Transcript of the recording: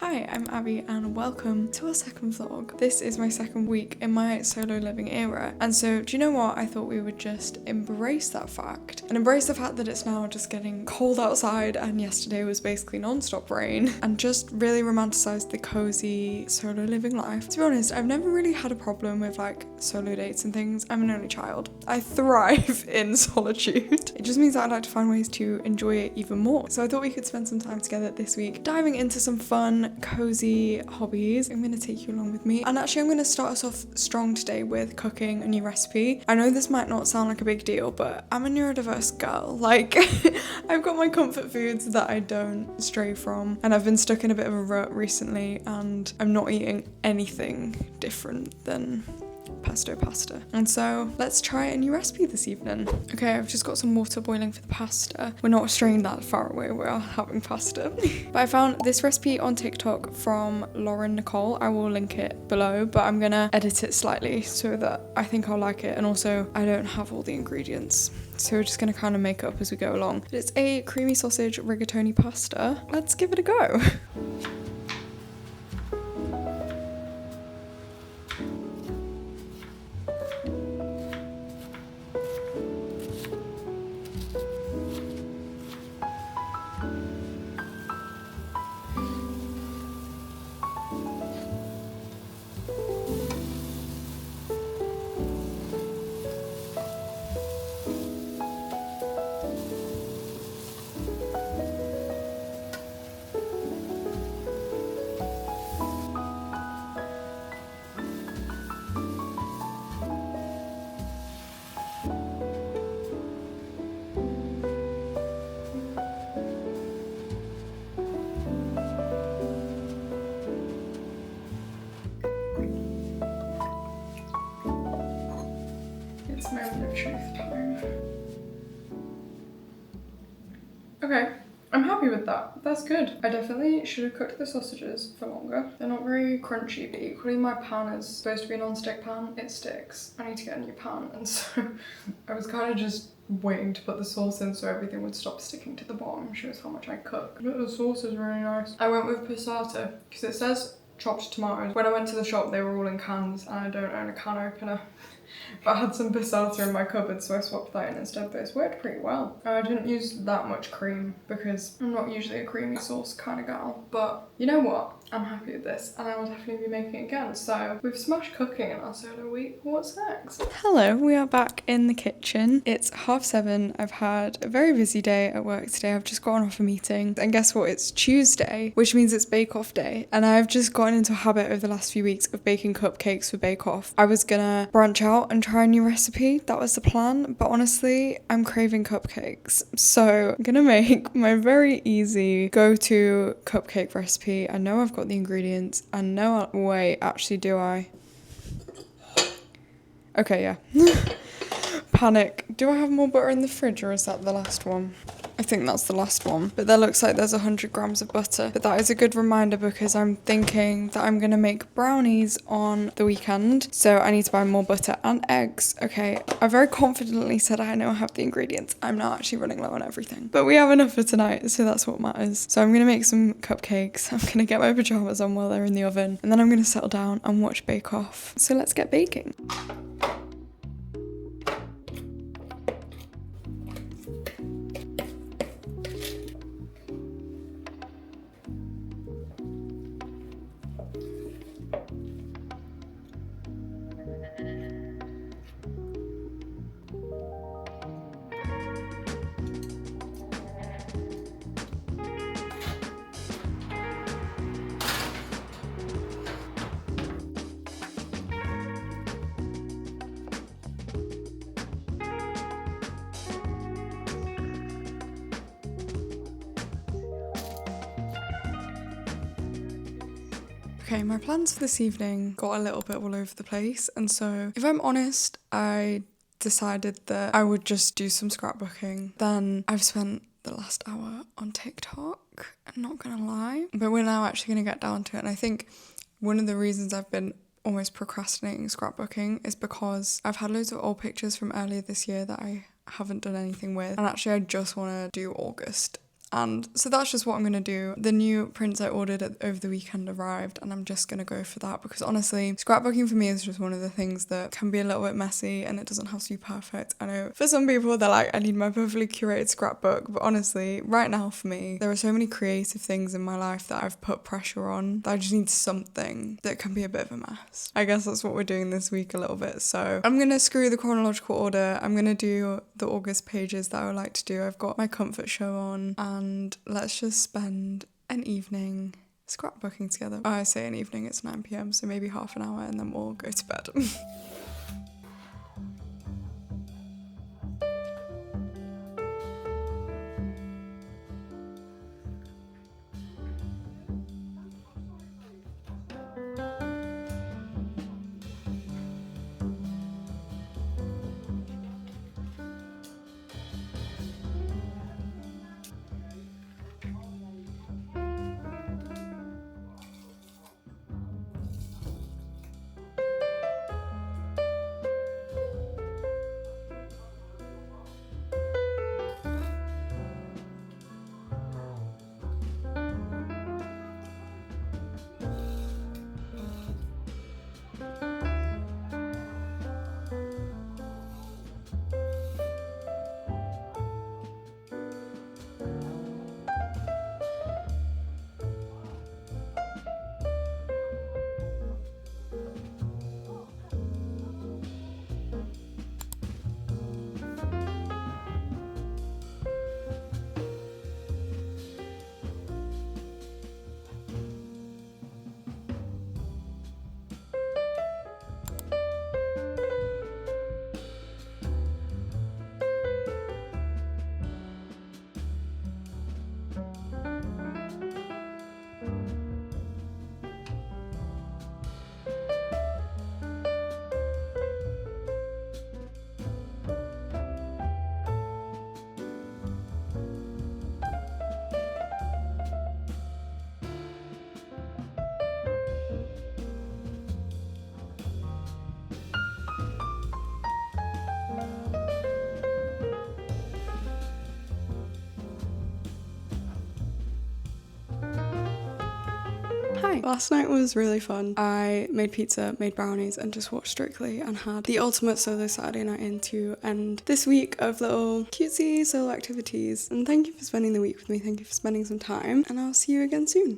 Hi, I'm Abby and welcome to our second vlog. This is my second week in my solo living era, and so do you know what? I thought we would just embrace that fact and embrace the fact that it's now just getting cold outside and yesterday was basically non-stop rain, and just really romanticize the cozy solo living life. To be honest, I've never really had a problem with like solo dates and things. I'm an only child. I thrive in solitude. It just means that I like to find ways to enjoy it even more. So I thought we could spend some time together this week diving into some fun, cozy hobbies. I'm going to take you along with me. And actually I'm going to start us off strong today with cooking a new recipe. I know this might not sound like a big deal, but I'm a neurodiverse girl. Like I've got my comfort foods that I don't stray from, and I've been stuck in a bit of a rut recently and I'm not eating anything different than pesto pasta. And so let's try a new recipe this evening. Okay, I've just got some water boiling for the pasta. We're not straying that far away, we are having pasta. But I found this recipe on TikTok from Lauren Nicole. I will link it below, but I'm gonna edit it slightly so that I think I'll like it, and also I don't have all the ingredients, so we're just gonna kind of make it up as we go along. But it's a creamy sausage rigatoni pasta. Let's give it a go. It's moment of truth time. Okay, I'm happy with that. That's good. I definitely should have cooked the sausages for longer. They're not very crunchy, but equally my pan is supposed to be a non-stick pan. It sticks. I need to get a new pan, and so I was kind of just waiting to put the sauce in so everything would stop sticking to the bottom. Shows how much I cook. But the sauce is really nice. I went with passata because it says chopped tomatoes. When I went to the shop, they were all in cans, and I don't own a can opener. But I had some passata in my cupboard, so I swapped that in instead, but it's worked pretty well. I didn't use that much cream because I'm not usually a creamy sauce kind of gal, but you know what? I'm happy with this, and I will definitely be making it again. So we've smashed cooking in our solo week. What's next? Hello, we are back in the kitchen. It's 7:30. I've had a very busy day at work today. I've just gotten off a meeting, and guess what? It's Tuesday, which means it's Bake Off day, and I've just gotten into a habit over the last few weeks of baking cupcakes for Bake Off. I was gonna branch out and try a new recipe. That was the plan, but honestly, I'm craving cupcakes. So I'm gonna make my very easy go-to cupcake recipe. I know I've got the ingredients, and no, wait, actually do I? Okay, yeah. Panic. Do I have more butter in the fridge, or is that the last one? I think that's the last one, but there looks like there's 100 grams of butter. But that is a good reminder because I'm thinking that I'm gonna make brownies on the weekend, so I need to buy more butter and eggs. Okay, I very confidently said I know I have the ingredients. I'm not actually running low on everything, but we have enough for tonight, so that's what matters. So I'm gonna make some cupcakes. I'm gonna get my pajamas on while they're in the oven, and then I'm gonna settle down and watch Bake Off. So let's get baking. Okay, my plans for this evening got a little bit all over the place, and so if I'm honest, I decided that I would just do some scrapbooking. Then I've spent the last hour on TikTok, I'm not gonna lie, but we're now actually gonna get down to it. And I think one of the reasons I've been almost procrastinating scrapbooking is because I've had loads of old pictures from earlier this year that I haven't done anything with, and actually I just want to do August And so that's just what I'm going to do. The new prints I ordered over the weekend arrived, and I'm just going to go for that because honestly, scrapbooking for me is just one of the things that can be a little bit messy and it doesn't have to be perfect. I know for some people they're like, I need my perfectly curated scrapbook, but honestly, right now for me, there are so many creative things in my life that I've put pressure on that I just need something that can be a bit of a mess. I guess that's what we're doing this week a little bit. So I'm going to screw the chronological order. I'm going to do the August pages that I would like to do. I've got my comfort show on, and let's just spend an evening scrapbooking together. I say an evening, it's 9 p.m, so maybe half an hour and then we'll go to bed. Hi. Last night was really fun. I made pizza, made brownies, and just watched Strictly and had the ultimate solo Saturday night in to end this week of little cutesy solo activities. And thank you for spending the week with me. Thank you for spending some time, and I'll see you again soon.